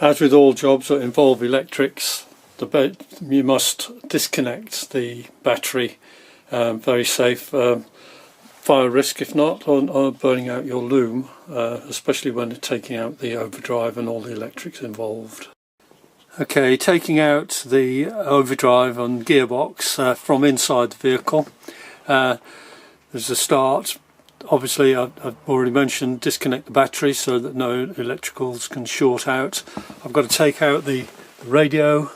As with all jobs that involve electrics, you must disconnect the battery. Very safe. Fire risk if not, or burning out your loom, especially when taking out the overdrive and all the electrics involved. Okay, taking out the overdrive and gearbox from inside the vehicle. There's a start. Obviously, I've already mentioned disconnect the battery so that no electricals can short out. I've got to take out the radio,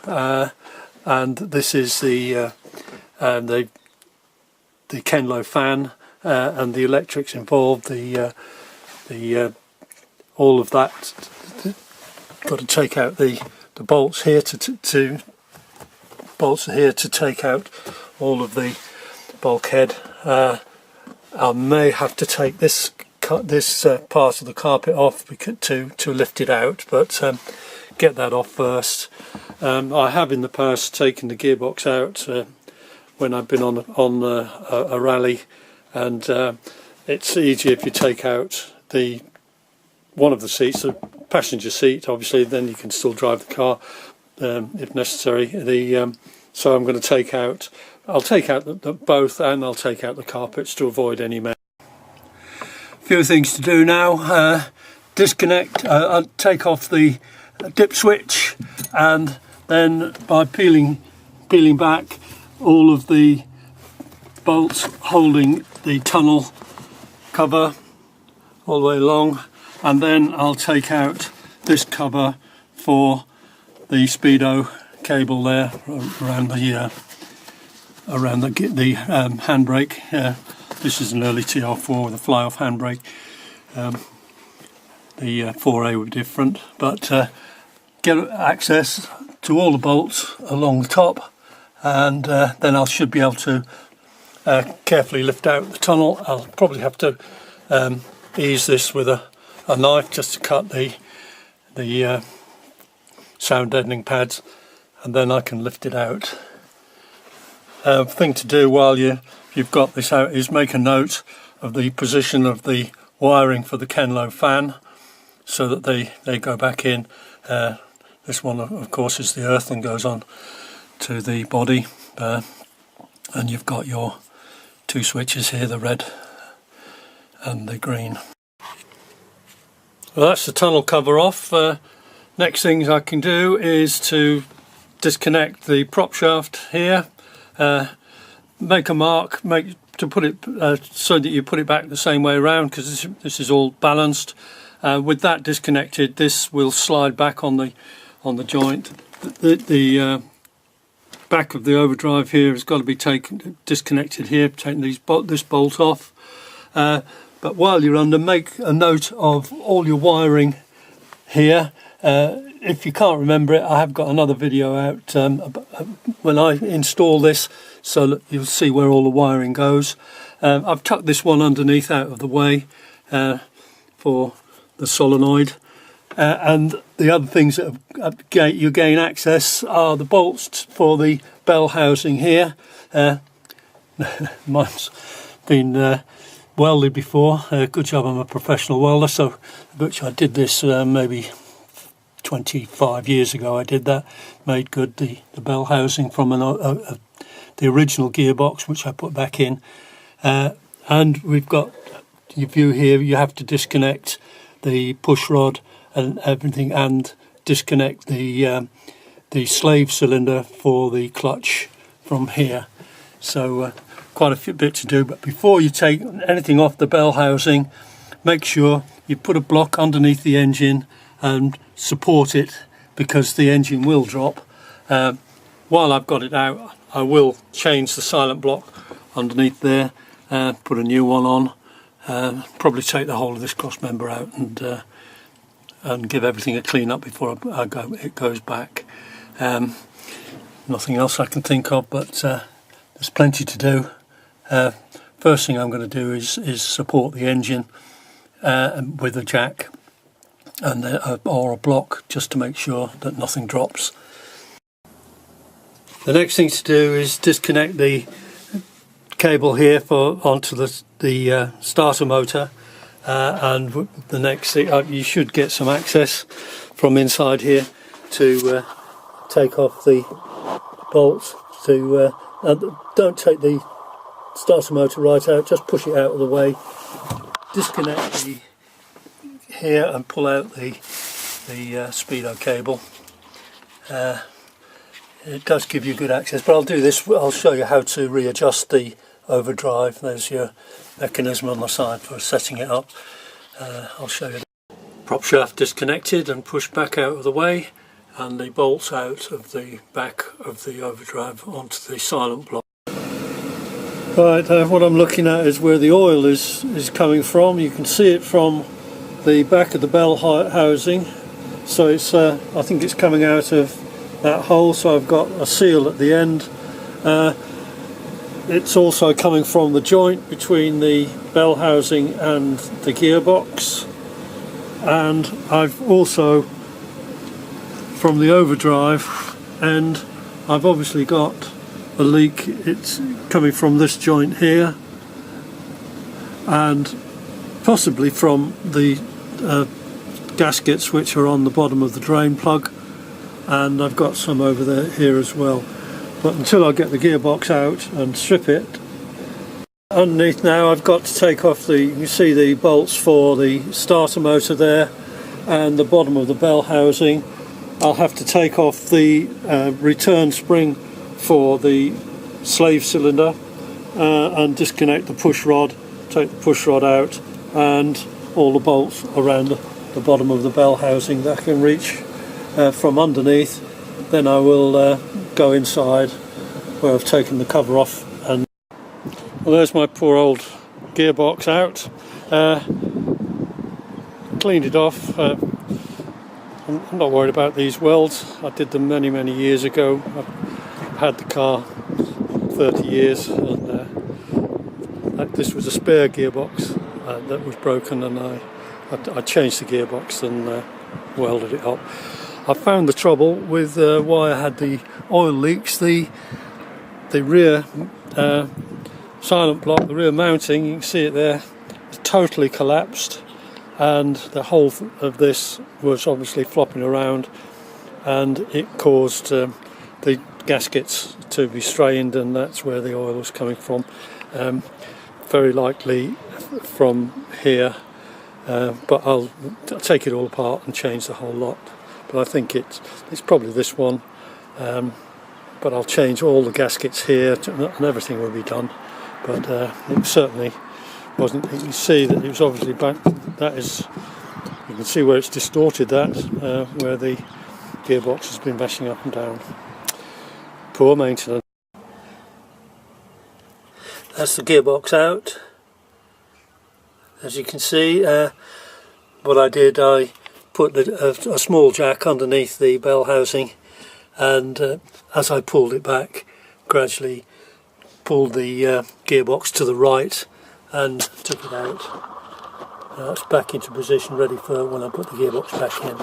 and this is the Kenlo fan and the electrics involved. All of that. Got to take out the bolts here to take out all of the bulkhead. I may have to take this part of the carpet off to lift it out, but get that off first. I have in the past taken the gearbox out when I've been on a rally, and it's easier if you take out one of the seats, the passenger seat. Obviously, then you can still drive the car if necessary. So I'm going to take out. I'll take out both, and I'll take out the carpets to avoid any mess. A few things to do now. Disconnect. I'll take off the dip switch, and then by peeling back all of the bolts holding the tunnel cover all the way along, and then I'll take out this cover for the speedo cable there around the handbrake. This is an early TR4 with a fly-off handbrake. The 4A were different, but get access to all the bolts along the top, and then I should be able to carefully lift out the tunnel. I'll probably have to ease this with a knife just to cut the sound deadening pads, and then I can lift it out. Thing to do while you've got this out is make a note of the position of the wiring for the Kenlo fan so that they go back in. This one of course is the earth and goes on to the body, and you've got your two switches here, the red and the green. Well, that's the tunnel cover off. Next things I can do is to disconnect the prop shaft here. Make a mark, to put it so that you put it back the same way around, because this is all balanced. With that disconnected, this will slide back on the joint. The back of the overdrive here has got to be disconnected here, taking this bolt off. But while you're under, make a note of all your wiring here. If you can't remember it, I have got another video out when I install this, so that you'll see where all the wiring goes. I've tucked this one underneath out of the way for the solenoid, and the other things that you gain access are the bolts for the bell housing here. Mine's been welded before. Good job I'm a professional welder, so which I did this maybe 25 years ago. I did that, made good the bell housing from the original gearbox, which I put back in, and we've got your view here. You have to disconnect the push rod and everything, and disconnect the slave cylinder for the clutch from here. So quite a bit to do, but before you take anything off the bell housing, make sure you put a block underneath the engine and support it, because the engine will drop. While I've got it out, I will change the silent block underneath there, put a new one on, probably take the whole of this cross member out and give everything a clean up before it goes back. Nothing else I can think of, but there's plenty to do. First thing I'm going to do is support the engine with a jack and or a block, just to make sure that nothing drops. The next thing to do is disconnect the cable here onto the starter motor. and the next thing, you should get some access from inside here to take off the bolts. Don't take the starter motor right out, just push it out of the way, disconnect the here and pull out the speedo cable. It does give you good access, but I'll do this. I'll show you how to readjust the overdrive. There's your mechanism on the side for setting it up. I'll show you. Prop shaft disconnected and pushed back out of the way, and the bolts out of the back of the overdrive onto the silent block. Right, what I'm looking at is where the oil is coming from. You can see it from the back of the bell housing. So it's I think it's coming out of that hole, so I've got a seal at the end. It's also coming from the joint between the bell housing and the gearbox, and I've also from the overdrive end I've obviously got a leak. It's coming from this joint here and possibly from the gaskets which are on the bottom of the drain plug, and I've got some over there here as well. But until I get the gearbox out and strip it, underneath now I've got to take off you can see the bolts for the starter motor there and the bottom of the bell housing. I'll have to take off the return spring for the slave cylinder and disconnect the push rod, take the push rod out, and all the bolts around the bottom of the bell housing that I can reach from underneath. Then I will go inside where I've taken the cover off, and well, there's my poor old gearbox out. Cleaned it off. I'm not worried about these welds. I did them many years ago. I've had the car 30 years, and this was a spare gearbox that was broken, and I changed the gearbox and welded it up. I found the trouble with why I had the oil leaks. The rear silent block, the rear mounting, you can see it there, it's totally collapsed, and the whole of this was obviously flopping around, and it caused the gaskets to be strained, and that's where the oil was coming from. Very likely from here, but I'll take it all apart and change the whole lot. But I think it's probably this one, but I'll change all the gaskets here and everything will be done. But it certainly wasn't. You can see that it was obviously back. That is, you can see where it's distorted. That where the gearbox has been bashing up and down. Poor maintenance. That's the gearbox out. As you can see, what I did, I put a small jack underneath the bell housing, and as I pulled it back, gradually pulled the gearbox to the right and took it out. Now it's back into position, ready for when I put the gearbox back in.